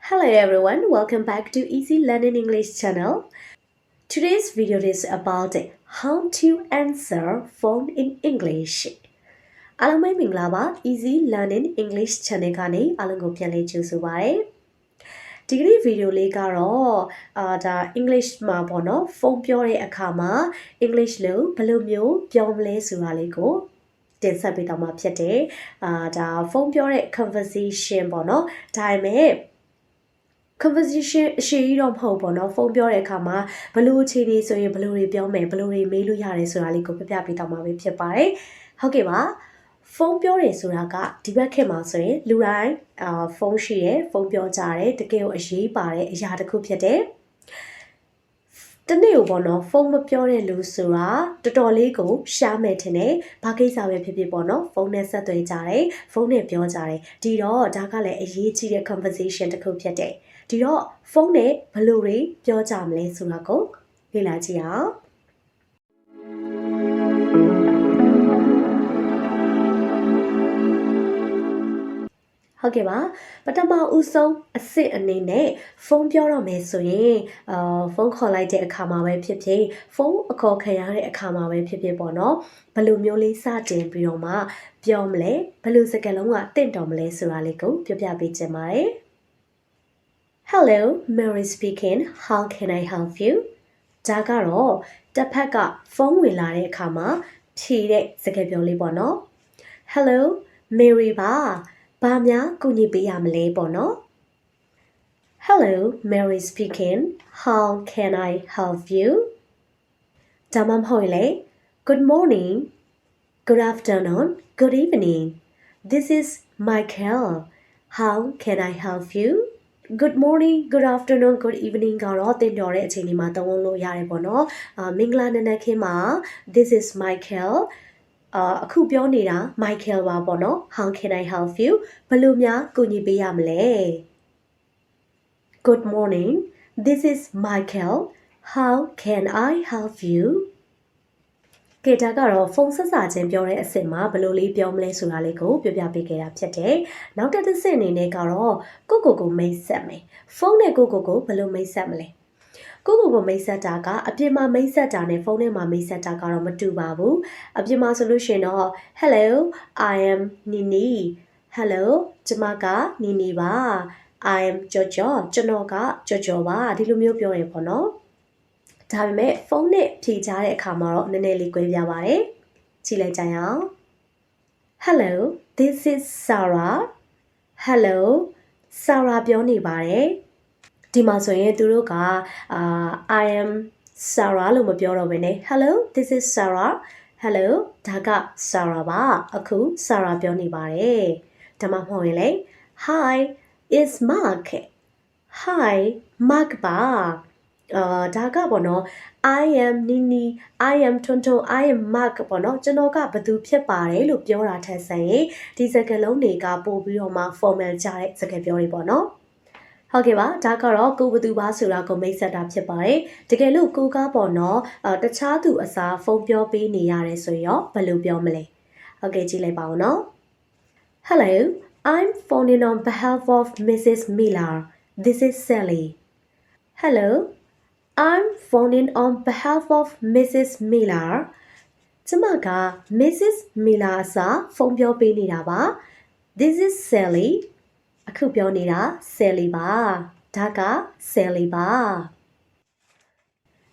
Hello everyone, welcome back to Easy Learning English channel. Today's video is about how to answer phone in English. အားလုံးပဲမင်္ဂလာပါ Easy Learning English channel ကနေအားလုံးကိုပြန်လည်ကြိုဆိုပါရစေ။ဒီကနေ့ဗီဒီယိုလေးကတော့ဒါ English မှာပေါ့နော်ဖုန်းပြောတဲ့အခါမှာ English လို့ဘယ်လိုမျိုးပြောမလဲဆိုတာလေးကိုတင်ဆက်ပေးတော့မှာဖြစ်တယ်။ဒါဖုန်းပြောတဲ့ conversation ပေါ့နော်။ဒါပေမဲ့ conversation အရှိကြီးတော့မဟုတ်ပေါ့နော်ဖုန်းပြောတဲ့အခါမှာဘလို့အခြေအနေဆိုရင်ဘလို့တွေပြောမယ်ဘလို့တွေမေးလို့ရတယ်ဆိုတာလေးကိုပြပြပေးတော့မှာပဲဖြစ်ပါတယ်ဟုတ်ကဲ့ပါဖုန်းပြောတယ်ဆိုတာကဒီဘက်ခေတ်မှာဆိုရင်လူတိုင်းဖုန်းရှိရယ်ဖုန်းပြောကြတယ်တကယ်ကိုအရေးပါတဲ့အရာတစ်ခုဖြစ်တယ်တနေ့ကိုပေါ့နော်ဖုန်းမပြောတဲ့လူဆိုတာတော်တော်လေးကိုရှားမယ်ထင်တယ်ဘာကိစ္စပဲဖြစ်ဖြစ်ပေါ့နော်ဖုန်းနဲ့ဆက်သွယ်ကြတယ်ဖုန်းနဲ့ပြောကြတယ်ဒီတော့ဒါကလည်းအရေးကြီးတဲ့ conversation တစ်ခုဖြစ်တယ်ဒီတော့ဖုန်းနဲ့ဘယ်လိုတွေပြောကြမလဲဆိုတာကိုလေ့လာကြည့်အောင်ဟုတ်ကဲ့ပါပထမဦးဆုံးအစ်စ်အနေနဲ့ဖုန်းပြောတော့မယ်ဆိုရင်ဖုန်းခေါ်လိုက်တဲ့အခါမှာပဲဖြစ်ဖြစ်ဖုန်းအခေါ်ခံရတဲ့အခါမှာပဲဖြစ်ဖြစ်ပေါ့နော်ဘယ်လိုမျိုးလေးစတင်ပြီးတော့မှပြောမလဲဘယ်လိုစကားလုံးကတင့်တော်မလဲဆိုတာလေးကိုပြောပြပေးချင်ပါတယ် Hello, Mary speaking. How can I help you? ဒါကတော့တစ်ဖက်ကဖုန်းဝင်လာတဲ့အခါမှာဖြေတဲ့စကားပြောလေးပေါ့နော် Hello, Mary ပါဘာများကူညီပေးရမလဲပေါ့နော် Hello, Mary speaking. How can I help you? ဒါမှမဟုတ်လေ Good morning, good afternoon, good evening. This is Michael. How can I help you?Good morning, good afternoon, good evening ကတော့တင်တော်တဲ့အချိန်လေးမှာသုံးလို့ရတယ်ပေါ့နော်မင်္ဂလာနံနက်ခင်းမှာ This is Michael အခုပြောနေတာ Michael ပါပေါ့နော် How can I help you ဘယ်လိုများကူညီပေးရမလဲ Good morning, this is Michael. How can I help you?ကဲဒါကတော့ဖုန်းဆက်စာချင်းပြောတဲ့အဆင့်မှာဘယ်လိုလေးပြောမလဲဆိုတာလေးကိုပြပြပေးခဲ့တာဖြစ်တယ်။နောက်တစ်ဆင့်အနေနဲ့ကတော့ကိုမိတ်ဆက်မယ်။ဖုန်းနဲ့ကိုဘယ်လိုမိတ်ဆက်မလဲ။ကိုမိတ်ဆက်တာကအပြင်မှာမိတ်ဆက်တာနဲ့ဖုန်းထဲမှာမိတ်ဆက်တာကတော့မတူပါဘူး။အပြင်မှာဆိုလို့ရှိရင်တော့ Hello, I am Nini. Hello, ကျမက Nini ပါ။ I am ကြော်ကျွန်တော်ကကြော်ပါဒီလိုမျိုးပြောရင်ပေါ့နော်။ဒါပေမဲ့ဖုန်းနဲ့ဖြေချတဲ့အခါမှာတော့နည်းနည်းလေးကွဲပြားပါတယ်ကြည့်လိုက်ကြရအောင် Hello this is Sarah Hello Sarah ပြောနေပါတယ်ဒီမှာဆိုရင်သူတို့ကI am Sarah လို့မပြောတော့ဘဲနဲ့ Hello this is Sarah Hello ဒါက Sarah ပါအခု Sarah ပြောနေပါတယ်ဒါမှမဟုတ်ရင်လေ Hi it's Mark Hi Mark ပါဒါကပေါ့နော် I am Nini I am Tonton I am Mark ပေါ့နော်ကျွန်တော်ကဘသူဖြစ်ပါတယ်လို့ပြောတာထက်ဆိုင်ရင်ဒီစကားလုံးတွေကပို့ပြီးတော့မှ formal ကြတဲ့စကားပြောတွေပေါ့နော်ဟုတ်ကဲ့ပါဒါကတော့ကိုဘသူပါဆိုတာကိုမိတ်ဆက်တာဖြစ်ပါတယ်တကယ်လို့ကိုကပေါ့နော်တခြားသူအစားဖုန်းပြောပေးနေရတယ်ဆိုရင်ဘယ်လိုပြောမလဲဟုတ်ကဲ့ကြည့်လိုက်ပါဦးနော် Hello I'm phoning on behalf of Mrs. Miller This is Sally Hello I'm phoning on behalf of Mrs. Miller. ကျမက Mrs. Miller အစားဖုန်းပြောပေးနေတာပါ This is Sally. အခုပြောနေတာ Sally ပါဒါက Sally ပါ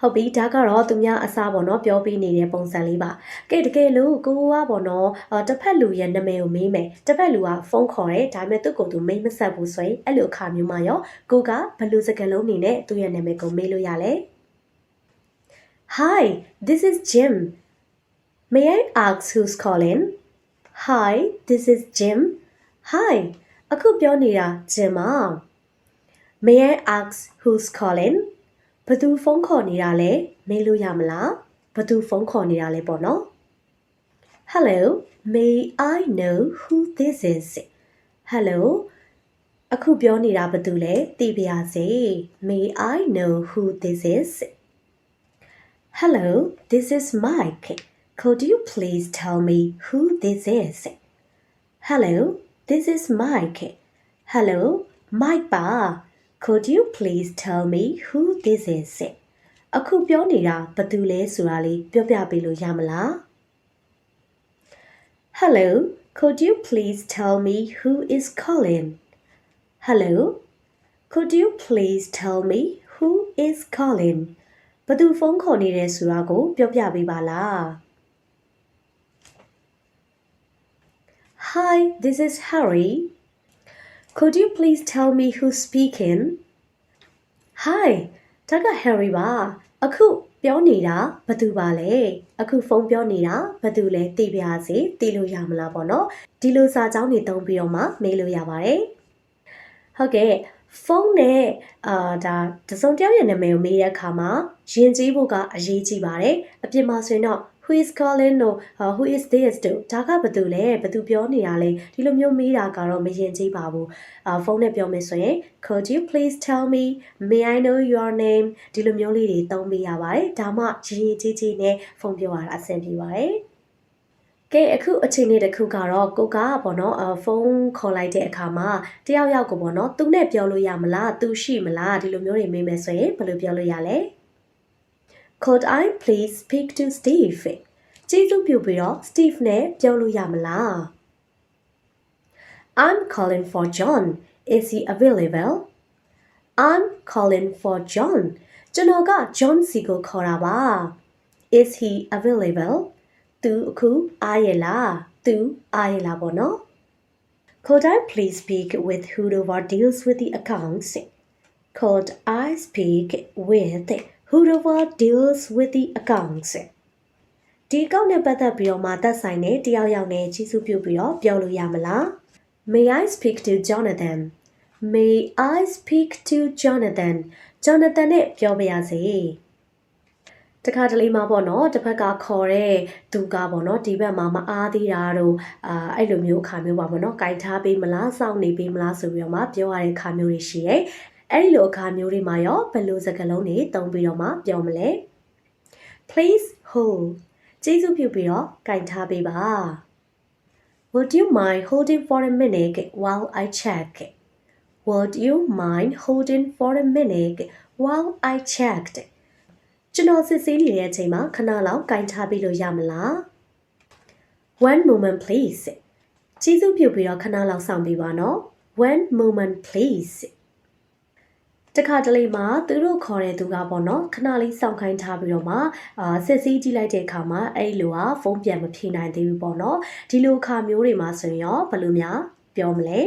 ဟုတ်ပြီဒါကတော့သူများအစားပေါ့နော်ပြောပြနေတဲ့ပုံစံလေးပါကဲတကယ်လို့ကိုကပေါ့နော်တစ်ဖက်လူရဲ့နာမည်ကိုမေးမယ်တစ်ဖက်လူကဖုန်းခေါ်တယ်ဒါပေမဲ့သူ့ကိုယ်သူမိတ်မဆက်ဘူးဆိုရင်အဲ့လိုအခါမျိုးမှာရောကိုကဘယ်လိုစကားလုံးနေနဲ့သူ့ရဲ့နာမည်ကိုမေးလို့ရလဲ Hi this is Jim May I ask who's calling Hi this is Jim Hi အခုပြောနေတာ Jim ပါ May I ask who's callingဘသူဖုန်းခေါ်နေတာလဲမေးလို့ရမလားဘသူဖုန်းခေါ်နေတာလဲပေါ့နော် Hello may I know who this is Hello အခုပြောနေတာဘသူလဲသိပါရစေ May I know who this is Hello this is Mike Could you please tell me who this is Hello this is Mike Hello Mike ပါ Could you please tell me who this is? အခုပြောနေတာဘယ်သူလဲဆိုတာလေးပြောပြပေးလို့ရမလား Hello, could you please tell me who is calling? Hello, could you please tell me who is calling? ဘယ်သူဖုန်းခေါ်နေတယ်ဆိုတာကိုပြောပြပေးပါလား Hi, this is Harry. Could you please tell me who's speaking? Hi, ဒါက Harry ပါအခုပြောနေတာဘယ်သူပါလဲအခုဖုန်းပြောနေတာဘယ်သူလဲသိပါစေသိလို့ရမလားပေါ့နော်ဒီလိုစာကြောင်းတွေသုံးပြီးတော့မှမေးလို့ရပါတယ်ဟုတ်ကဲ့ဖုန်းနဲ့ဒါတစုံတယောက်ရဲ့နာမည်ကိုမေးတဲ့အခါမှာယဉ်ကျေးဖို့ကအရေးကြီးပါတယ်အပြင်မှာဆိုရင်တော့ who is calling တို့ who is this တို့ဒါကဘယ်သူလဲဘယ်သူပြောနေတာလဲဒီလိုမျိုးမေးတာကတော့မယဉ်ကျေးပါဘူးဖုန်းနဲ့ပြောမယ်ဆိုရင် could you please tell me may I know your name ဒီလိုမျိုးလေးတွေသုံးပေးရပါတယ်ဒါမှရည်ရည်ကြီးကြီးနဲ့ဖုန်းပြောရတာအဆင်ပြေပါတယ်ကဲအခုအချိန်လေးတစ်ခုကတော့ကိုကပေါ့နော်ဖုန်းခေါ်လိုက်တဲ့အခါမှာတယောက်ယောက်ကိုပေါ့နော်သူနဲ့ပြောလို့ရမလားသူရှိမလားဒီလိုမျိုးတွေမေးမယ်ဆိုရင်ဘယ်လိုပြောလို့ရလဲ Could I please speak to Steve ကျေးဇူးပြုပြီးတော့ Steve နဲ့ပြောလို့ရမလား I'm calling for John is he available I'm calling for John ကျွန်တော်က John စီကိုခေါ်တာပါ is he availableသူအခုအားရလားသူအားရလားပေါ့နော် Could I please speak with whoever deals with the accounts Could I speak with whoever deals with the accounts ဒီကောက်နဲ့ပတ်သက်ပြီးတော့မှသက်ဆိုင်တဲ့တယောက်ယောက်နဲ့ကြီးစုပြုပြီးတော့ပြောလို့ရမလား May I speak to Jonathan May I speak to Jonathan Jonathan နဲ့ပြောပါရစေတခါတလေမှာပေါ့နော်တစ်ဖက်ကခေါ်တဲ့သူကပေါ့နော်ဒီဘက်မှာမအားသေးတာတို့အဲ့လိုမျိုးအခါမျိုးပါပေါ့နော်ကြိုက်ထားပေးမလားစောင့်နေပေးမလားဆိုပြီးတော့မှပြောရတဲ့အခါမျိုးတွေရှိတယ်အဲ့ဒီလိုအခါမျိုးတွေမှာရောဘယ်လိုစကားလုံးတွေသုံးပြီးတော့မှပြောမလဲ Please hold ကျေးဇူးပြုပြီးတော့ကြိုက်ထားပေးပါ Would you mind holding for a minute while I check Would you mind holding for a minute while I checked ကျွန်တော်စစ်ဆေးနေတဲ့အချိန်မှာခဏလောက်ကြိုက်ထားပေးလို့ရမလား One moment please ကျေးဇူးပြုပြီးတော့ခဏလောက်စောင့်ပေးပါနော် One moment please တခါတလေမှာသူတို့ခေါ်တဲ့သူကပေါ့နော်ခဏလေးစောင့်ခိုင်းထားပြီးတော့မှစစ်ဆေးကြည့်လိုက်တဲ့အခါမှာအဲ့လိုဟာဖုန်းပြန်မဖြေနိုင်သေးဘူးပေါ့နော်ဒီလိုအခါမျိုးတွေမှာဆိုရင်ရောဘယ်လိုများပြောမလဲ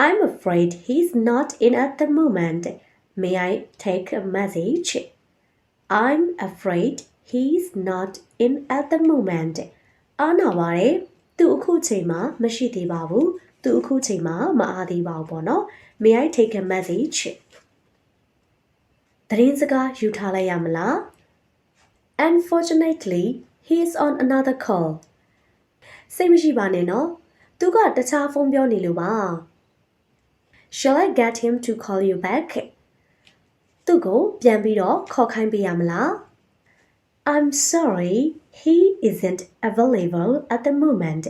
I'm afraid he's not in at the moment May I take a message I'm afraid he's not in at the moment အားနာပါတယ်သူအခုချိန်မှာမရှိသေးပါဘူးသူအခုချိန်မှာမအားသေးပါဘူးပေါ့နော် May I take a message သတင်းစကားယူထားလိုက်ရမလား Unfortunately he is on another call စိတ်မရှိပါနဲ့နော်သူကတခြားဖုန်းပြောနေလို့ပါ Shall I get him to call you back သူကိုပြန်ပြီးတော့ခေါ်ခိုင်းပေးရမလား I'm sorry he isn't available at the moment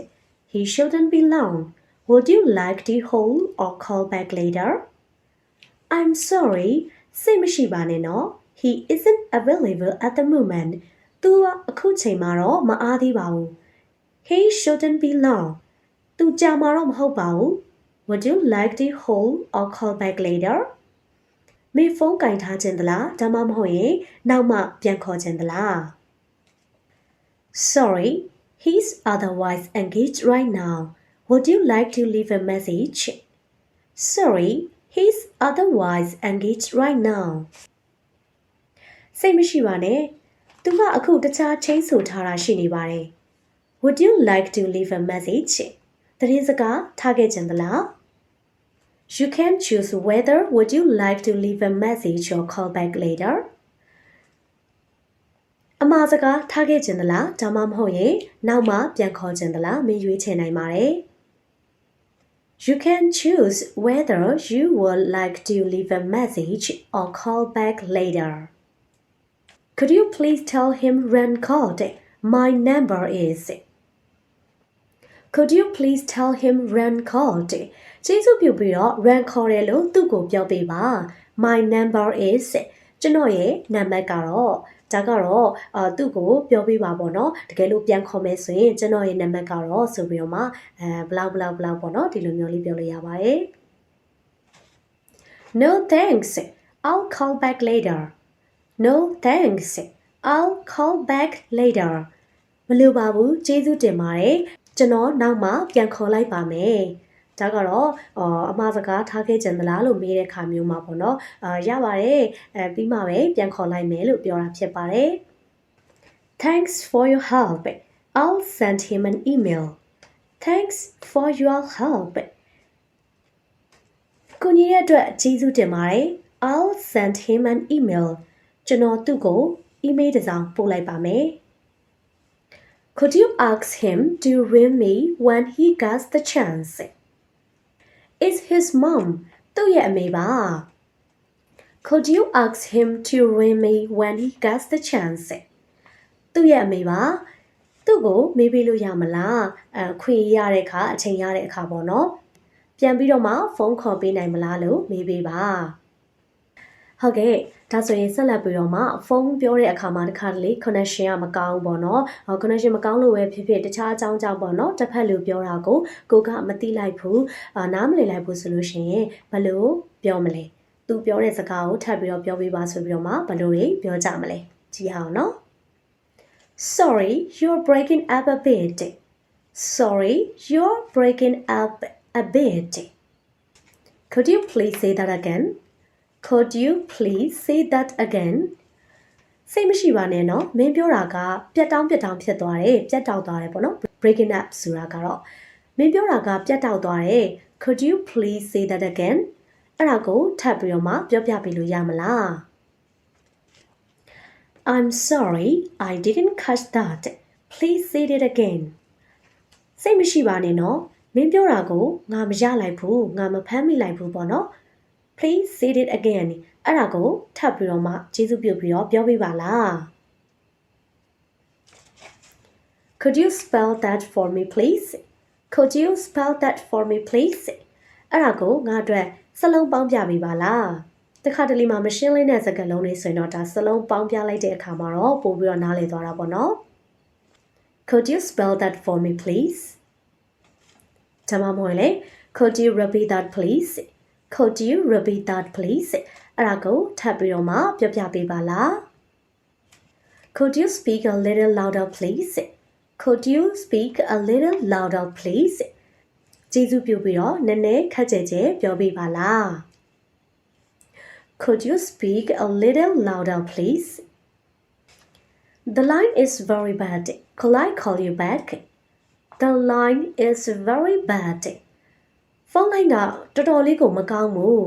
he shouldn't be long Would you like to hold or call back later I'm sorry စိတ်မရှိပါနဲ့နော် he isn't available at the moment သူကအခုချိန်မှာတော့မအားသေးပါဘူး he shouldn't be long သူကြာမှာတော့မဟုတ်ပါဘူး Would you like to hold or call back later မေဖုန်းကင်ထားခြင်းသလားဒါမှမဟုတ်ရင်နောက်မှပြန်ခေါ်ခြင်းသလား Sorry he's otherwise engaged right now Would you like to leave a message Sorry he's otherwise engaged right now စိတ်မရှိပါနဲ့သူကအခုတခြားချိန်ဆိုထားတာရှိနေပါတယ် Would you like to leave a message သတင်းစကားထားခဲ့ခြင်းသလား You can choose whether would you like to leave a message or call back later အမှားစကားထားခဲ့ခြင်းသလားဒါမှမဟုတ်ရင်နောက်မှပြန်ခေါ်ခြင်းသလားမင်းရွေးချယ်နိုင်ပါတယ် You can choose whether you would like to leave a message or call back later Could you please tell him Ren called My number is Could you please tell him run call ကျေးဇူးပြုပြီးတော့ run call တယ်လို့သူ့ကိုပြောပေးပါ My number is ကျွန်တော်ရဲ့နံပါတ်ကတော့ဒါကတော့သူ့ကိုပြောပေးပါပေါ့နော်တကယ်လို့ပြန်ခေါ်မယ်ဆိုရင်ကျွန်တော်ရဲ့နံပါတ်ကတော့ဆိုပြီးတော့မှဘလောက်ပေါ့နော်ဒီလိုမျိုးလေးပြောလို့ရပါတယ် No thanks I'll call back later No thanks I'll call back later မလိုပါဘူးကျေးဇူးတင်ပါတယ်ကျွန်တော်နောက်မှပြန်ခေါ်လိုက်ပါမယ်ဒါကတော့အမှားစကားထားခဲ့ကြသလားလို့မေးတဲ့ခါမျိုးမှာပေါ့နော်ရပါတယ်ပြီးမှပဲပြန်ခေါ်လိုက်မယ်လို့ပြောတာဖြစ်ပါတယ် Thanks for your help I'll send him an email Thanks for your help ကိုကြီးရဲ့အတွက်ကျေးဇူးတင်ပါတယ် I'll send him an email ကျွန်တော်သူ့ကို email တစ်စောင်ပို့လိုက်ပါမယ် Could you ask him to ring me when he gets the chance It's his mom သူ့ရဲ့အမေပါ Could you ask him to ring me when he gets the chance သူ့ရဲ့အမေပါသူ့ကိုမေးပေးလို့ရမလားခွင့်ရတဲ့အခါအချိန်ရတဲ့အခါပေါ့နော်ပြန်ပြီးတော့မှဖုန်းခေါ်ပေးနိုင်မလားလို့မေးပေးပါဟုတ်ကဲ့ဒါဆိုရင်ဆက်လက်ပြီးတော့မှဖုန်းပြောတဲ့အခါမှာတခါတလေ connection ကမကောင်းပေါ့နော် connection မကောင်းလို့ပဲဖြစ်ဖြစ်တခြားအကြောင်းကြောင့်ပေါ့နော်တစ်ဖက်လူပြောတာကိုကမသိလိုက်ဘူးနားမလည်လိုက်ဘူးဆိုလို့ရှိရင်ဘယ်လိုပြောမလဲသူပြောတဲ့စကားကိုထပ်ပြီးတော့ပြောပေးပါဆိုပြီးတော့မှဘယ်လိုတွေပြောကြမလဲကြည့်အောင်နော် Sorry you're breaking up a bit Sorry you're breaking up a bit Could you please say that again Could you please say that again စိတ်မရှိပါနဲ့နော်မင်းပြောတာကပြတ်တောင်းဖြစ်သွားတယ်ပြတ်တောက်သွားတယ်ပေါ့နော် breaking up ဆိုတာကတော့မင်းပြောတာကပြတ်တောက်သွားတယ် Could you please say that again အဲ့ဒါကိုထပ်ပြီးတော့မှပြောပြပေးလို့ရမလား I'm sorry I didn't catch that Please say it again စိတ်မရှိပါနဲ့နော်မင်းပြောတာကိုငါမရလိုက်ဘူးငါမဖမ်းမိလိုက်ဘူးပေါ့နော် Please say it again အဲ့ဒါကိုထပ်ပြီးတော့မှကျေးဇူးပြုပြီးတော့ပြောပြပါလား Could you spell that for me please Could you spell that for me please အဲ့ဒါကိုငါအတွက်စလုံးပေါင်းပြပေးပါလားတခါတလေမှာမရှင်းလင်းတဲ့စကားလုံးတွေဆိုရင်တော့ဒါစလုံးပေါင်းပြလိုက်တဲ့အခါမှာတော့ပို့ပြီးတော့နားလည်သွားတာပေါ့နော် Could you spell that for me please ဒါမှမဟုတ်လေ Could you repeat that please Could you repeat that please အဲ့ဒါကိုထပ်ပြီးတော့မှပြောပြပေးပါလား Could you speak a little louder please Could you speak a little louder please ကျေးဇူးပြုပြီးတော့နည်းနည်းခက်ကြဲကြဲပြောပေးပါလား Could you speak a little louder please The line is very bad Could I call you back The line is very bad ဖုန်းလိုင်းကတော်တော်လေးကိုမကောင်းဘူး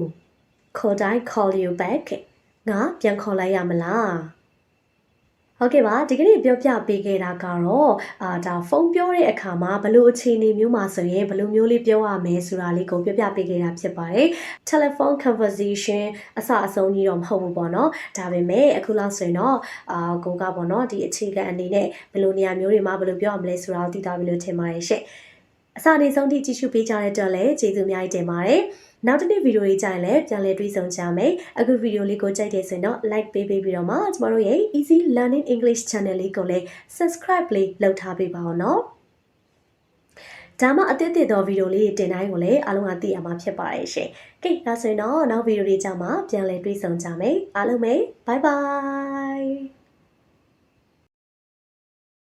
Could I call you back ငါပြန်ခေါ်လိုက်ရမလားဟုတ်ကဲ့ပါဒီကနေ့ပြောပြပေးခဲ့တာကတော့ဒါဖုန်းပြောတဲ့အခါမှာဘယ်လိုအခြေအနေမျိုးမှာဆိုရင်ဘယ်လိုမျိုးလေးပြောရမယ်ဆိုတာလေးကိုပြောပြပေးခဲ့တာဖြစ်ပါတယ် Telephone conversation အစအဆုံးကြီးတော့မဟုတ်ဘူးပေါ့နော်ဒါပေမဲ့အခုလောက်ဆိုရင်တော့ကိုကပေါ့နော်ဒီအခြေခံအနေနဲ့ဘယ်လိုနေရာမျိုးတွေမှာဘယ်လိုပြောရမလဲဆိုတာကိုသိသွားပြီလို့ထင်ပါတယ်ရှင့်အစအနေဆုံးထိကြည့်ရှုပေးကြတဲ့အတွက်လည်းကျေးဇူးအများကြီးတင်ပါတယ်နောက်တစ်နေ့ဗီဒီယိုလေးကြရင်လည်းပြန်လည်တွေ့ဆုံကြမယ်အခုဗီဒီယိုလေးကိုကြိုက်တယ်ဆိုရင်တော့ like ပေးပြီးတော့မှကျမတို့ရဲ့ Easy Learning English Channel လေးကိုလည်း subscribe လေးလုပ်ထားပေးပါအောင်နော်ဒါမှအသစ်သောဗီဒီယိုလေးတင်တိုင်းကိုလည်းအားလုံးကသိရမှာဖြစ်ပါတယ်ရှင်ကဲဒါဆိုရင်တော့နောက်ဗီဒီယိုလေးကြမှာပြန်လည်တွေ့ဆုံကြမယ်အားလုံးပဲ bye bye